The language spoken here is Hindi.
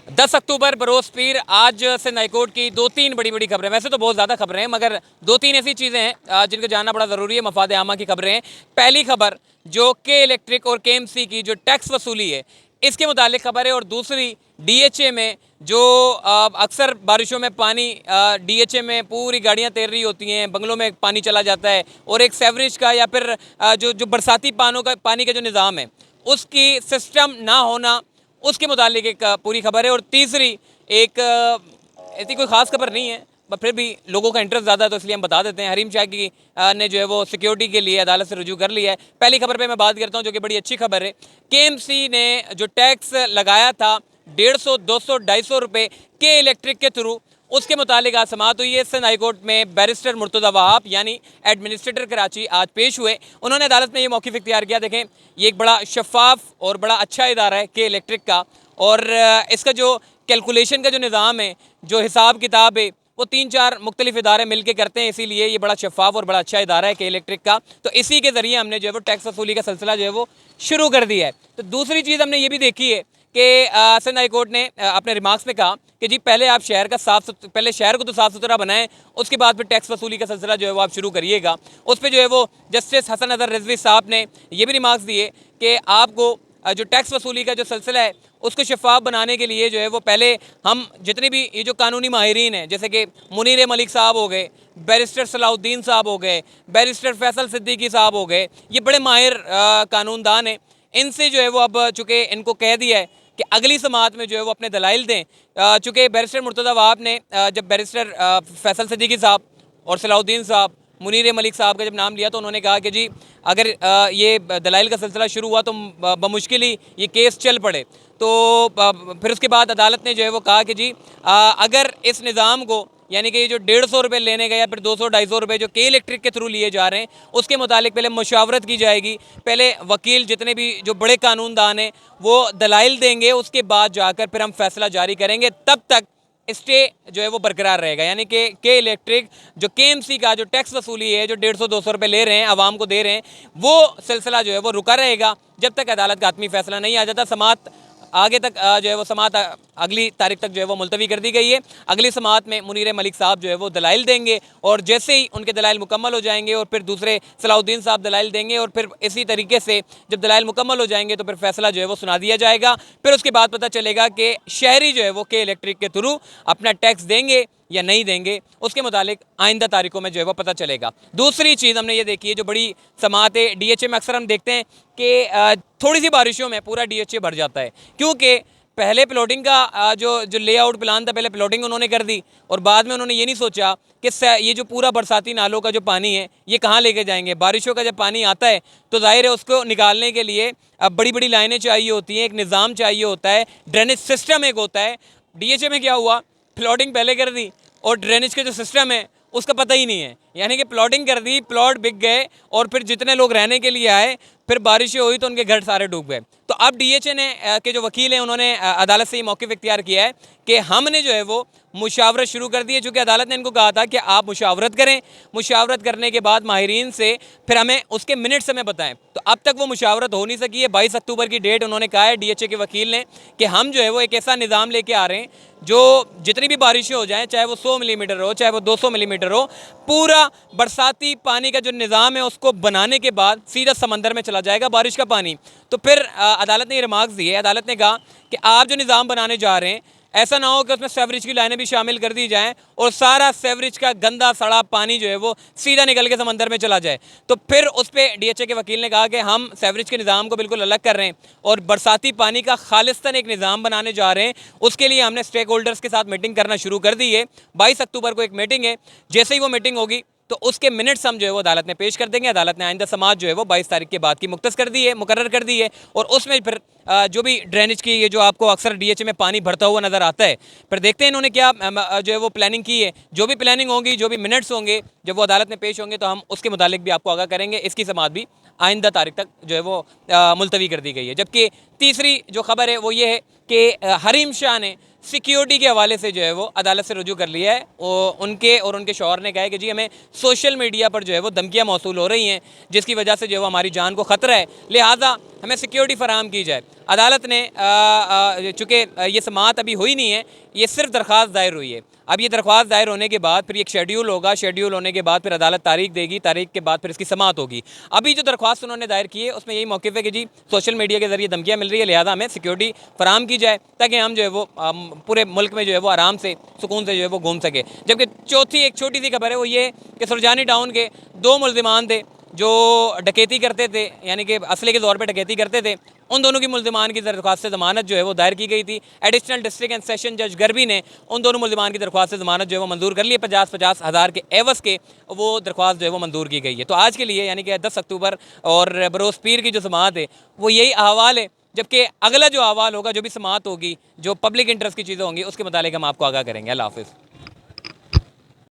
10 अक्टूबर बरोज़ पीर। आज सिंध हाईकोर्ट की दो तीन बड़ी बड़ी खबरें, वैसे तो बहुत ज़्यादा खबरें हैं मगर दो तीन ऐसी चीज़ें हैं जिनको जानना बड़ा ज़रूरी है। मफाद आमा की खबरें हैं। पहली खबर जो के इलेक्ट्रिक और केएमसी की जो टैक्स वसूली है इसके मुतालिक खबर है, और दूसरी डीएचए में जो अक्सर बारिशों में पानी डीएचए में पूरी गाड़ियां तैर रही होती हैं, बंगलों में पानी चला जाता है, और एक सेवरेज का या फिर जो जो बरसाती पानी का जो निज़ाम है उसकी सिस्टम ना होना, उसके मुतालिक एक पूरी खबर है। और तीसरी एक ऐसी कोई ख़ास खबर नहीं है पर फिर भी लोगों का इंटरेस्ट ज़्यादा है तो इसलिए हम बता देते हैं। हरीम शाह की ने जो है वो सिक्योरिटी के लिए अदालत से रुजू कर लिया है। पहली खबर पे मैं बात करता हूँ जो कि बड़ी अच्छी खबर है। केएमसी ने जो टैक्स लगाया था 150, 200, 250 रुपये के इलेक्ट्रिक के थ्रू, उसके मुतालिक आज समाअत हुई है। सिंध हाईकोर्ट में बैरिस्टर मुर्तज़ा वहाब यानी एडमिनिस्ट्रेटर कराची आज पेश हुए। उन्होंने अदालत में ये मौक़िफ़ इख्तियार किया। देखें, ये एक बड़ा शफाफ और बड़ा अच्छा इदारा है के इलेक्ट्रिक का, और इसका जो कैलकुलेशन का जो निज़ाम है, जो हिसाब किताब है, वो 3-4 मुख्तलिफ इदारे मिलकर करते हैं, इसीलिए ये बड़ा शफाफ और बड़ा अच्छा इदारा है के इलेक्ट्रिक का। तो इसी के ज़रिए हमने जो है वो टैक्स वसूली का सिलसिला जो है वो शुरू कर दिया है। तो दूसरी चीज़ हमने ये भी देखी है कि सिंध हाई कोर्ट ने अपने रिमार्क्स में कहा कि जी पहले आप शहर का पहले शहर को तो साफ़ सुथरा बनाएं, उसके बाद फिर टैक्स वसूली का सिलसिला जो है वो आप शुरू करिएगा। उस पर जो है वो जस्टिस हसन अज़हर रिजवी साहब ने ये भी रिमार्क्स दिए कि आपको जो टैक्स वसूली का जो सिलसिला है उसको शफाफ बनाने के लिए जो है वो पहले हम जितने भी ये जो कानूनी माहिरीन हैं, जैसे कि मुनीर मलिक साहब हो गए, बैरिस्टर सलाउद्दीन साहब हो गए, बैरिस्टर फैसल सिद्दीकी साहब हो गए, ये बड़े माहिर कानूनदान हैं, इनसे जो है वो अब चूँकि इनको कह दिया है कि अगली समाअत में जो है वो अपने दलाइल दें। चूँकि बैरिस्टर मुर्तज़ा वहाब ने जब बैरिस्टर फैसल सिद्दीकी साहब और सलाउद्दीन साहब, मुनीर मलिक साहब का जब नाम लिया तो उन्होंने कहा कि जी अगर ये दलाइल का सिलसिला शुरू हुआ तो बमुश्किल ही ये केस चल पड़े। तो फिर उसके बाद अदालत ने जो है वो कहा कि जी अगर इस निज़ाम को, यानी कि ये जो 150 रुपये लेने गए या फिर 200-250 रुपये जो के इलेक्ट्रिक के थ्रू लिए जा रहे हैं, उसके मुतालिक पहले मशावरत की जाएगी, पहले वकील जितने भी जो बड़े कानूनदान हैं वो दलाइल देंगे, उसके बाद जाकर फिर हम फैसला जारी करेंगे। तब तक स्टे जो है वो बरकरार रहेगा, यानी कि के इलेक्ट्रिक जो केएमसी का जो टैक्स वसूली है, जो 150-200 रुपये ले रहे हैं, आवाम को दे रहे हैं, वो सिलसिला जो है वो रुका रहेगा जब तक अदालत का हतमी फैसला नहीं आ जाता। समाअत आगे तक जो है वो समाअत अगली तारीख तक जो है वो मुलतवी कर दी गई है। अगली समाअत में मुनीर मलिक साहब जो है वो दलाइल देंगे, और जैसे ही उनके दलाइल मुकम्मल हो जाएंगे और फिर दूसरे सलाउद्दीन साहब दलाइल देंगे, और फिर इसी तरीके से जब दलाइल मुकम्मल हो जाएंगे तो फिर फैसला जो है वो सुना दिया जाएगा। फिर उसके बाद पता चलेगा कि शहरी जो है वो के इलेक्ट्रिक के थ्रू अपना टैक्स देंगे या नहीं देंगे, उसके मुतालिक आइंदा तारीखों में जो है वो पता चलेगा। दूसरी चीज़ हमने ये देखी है जो बड़ी समाअत है, डीएचए में अक्सर हम देखते हैं कि थोड़ी सी बारिशों में पूरा डीएचए भर जाता है, क्योंकि पहले प्लॉटिंग का जो जो लेआउट प्लान था, पहले प्लॉटिंग उन्होंने कर दी, और बाद में उन्होंने ये नहीं सोचा कि ये जो पूरा बरसाती नालों का जो पानी है ये कहाँ लेके जाएंगे। बारिशों का जब पानी आता है तो जाहिर है उसको निकालने के लिए अब बड़ी बड़ी लाइनें चाहिए होती हैं, एक निज़ाम चाहिए होता है, ड्रेनेज सिस्टम एक होता है। डीएचए में क्या हुआ, प्लॉटिंग पहले कर दी और ड्रेनेज का जो सिस्टम है उसका पता ही नहीं है, यानी कि प्लॉटिंग कर दी, प्लॉट बिक गए, और फिर जितने लोग रहने के लिए आए फिर बारिशें हुई तो उनके घर सारे डूब गए। तो अब डीएचए ने के जो वकील हैं उन्होंने अदालत से ये मौक़िफ़ इख्तियार किया है कि हमने जो है वो मुशावरत शुरू कर दी है, चूँकि अदालत ने इनको कहा था कि आप मुशावरत करें, मुशावरत करने के बाद माहिरीन से फिर हमें उसके मिनट्स हमें बताएं। तो अब तक वो मुशावरत हो नहीं सकी है। 22 अक्टूबर की डेट उन्होंने कहा है डीएचए के वकील ने कि हम जो है वो एक ऐसा निज़ाम लेके आ रहे हैं जो जितनी भी बारिशें हो जाएँ, चाहे वो 100 मिलीमीटर हो, चाहे वो 200 मिलीमीटर हो, पूरा बरसाती पानी का जो निज़ाम है उसको बनाने के बाद सीधा समंदर में चला जाएगा बारिश का पानी। तो फिर अदालत ने ये रिमार्क्स दिए। अदालत ने कहा कि आप जो निज़ाम बनाने जा रहे हैं ऐसा ना हो कि उसमें सेवरेज की लाइनें भी शामिल कर दी जाएं और सारा सेवरेज का गंदा सड़ा पानी जो है वो सीधा निकल के समंदर में चला जाए। तो फिर उस पर डीएचए के वकील ने कहा कि हम सेवरेज के निज़ाम को बिल्कुल अलग कर रहे हैं और बरसाती पानी का खालिस्तान एक निज़ाम बनाने जा रहे हैं। उसके लिए हमने स्टेक होल्डर्स के साथ मीटिंग करना शुरू कर दी है। 22 अक्टूबर को एक मीटिंग है, जैसे ही वो मीटिंग होगी तो उसके मिनट्स हम जो है वो अदालत में पेश कर देंगे। अदालत ने आइंदा समाअत जो है वो 22 तारीख के बाद की मुख्तस कर दी है, मुकर्रर कर दी है, और उसमें फिर जो भी ड्रेनेज की ये जो आपको अक्सर डीएचए में पानी भरता हुआ नज़र आता है, फिर देखते हैं इन्होंने क्या जो है वो प्लानिंग की है। जो भी प्लानिंग होगी, जो भी मिनट्स होंगे, जब वो अदालत में पेश होंगे तो हम उसके मुतालिक भी आपको आगाह करेंगे। इसकी समाअत भी आइंदा तारीख तक जो है वो मुलतवी कर दी गई है। जबकि तीसरी जो खबर है वो ये है कि हरीम शाह ने सिक्योरिटी के हवाले से जो है वो अदालत से रुजू कर लिया है। उनके और उनके शौहर ने कहा है कि जी हमें सोशल मीडिया पर जो है वो धमकियाँ मौसूल हो रही हैं, जिसकी वजह से जो है वो हमारी जान को ख़तरा है, लिहाजा हमें सिक्योरिटी फराहम की जाए। अदालत ने चूँकि ये समाअत अभी हुई नहीं है, ये सिर्फ दरख्वास्त दायर हुई है। अब ये दरख्वास्त दायर होने के बाद फिर एक शेड्यूल होगा, शेड्यूल होने के बाद फिर अदालत तारीख देगी, तारीख के बाद फिर इसकी समाअत होगी। अभी जो दरख्वास्त उन्होंने दायर की है उसमें यही मौक़िफ़ है कि जी सोशल मीडिया के ज़रिए धमकियाँ मिल रही है, लिहाजा हमें सिक्योरिटी फराहम की जाए ताकि हम जो है वो पूरे मुल्क में जो है वो आराम से सुकून से जो है वो घूम सके। जबकि चौथी एक छोटी सी खबर है वो ये कि सुरजानी टाउन के 2 मुल्ज़िमान थे जो डकैती करते थे, यानी कि असले के तौर पे डकैती करते थे। उन दोनों की मुल्ज़िमान की दरख्वास्त ज़मानत जो है वो दायर की गई थी। एडिशनल डिस्ट्रिक्ट एंड सेशन जज गर्बी ने उन दोनों मुल्ज़िमान की दरख्वास्त ज़मानत जो है वो मंजूर कर ली है। 50-50 हज़ार के एवज़ के वो दरख्वास्त जो है वो मंजूर की गई है। तो आज के लिए यानी कि 10 अक्टूबर और बरोज़ पीर की जो समाअत है वो यही अहवाल है। जबकि अगला जो अहवाल होगा, जो भी समाअत होगी, जो पब्लिक इंटरेस्ट की चीज़ें होंगी, उसके मुतालिक हम आपको आगाह करेंगे। अल्लाह हाफ़िज़।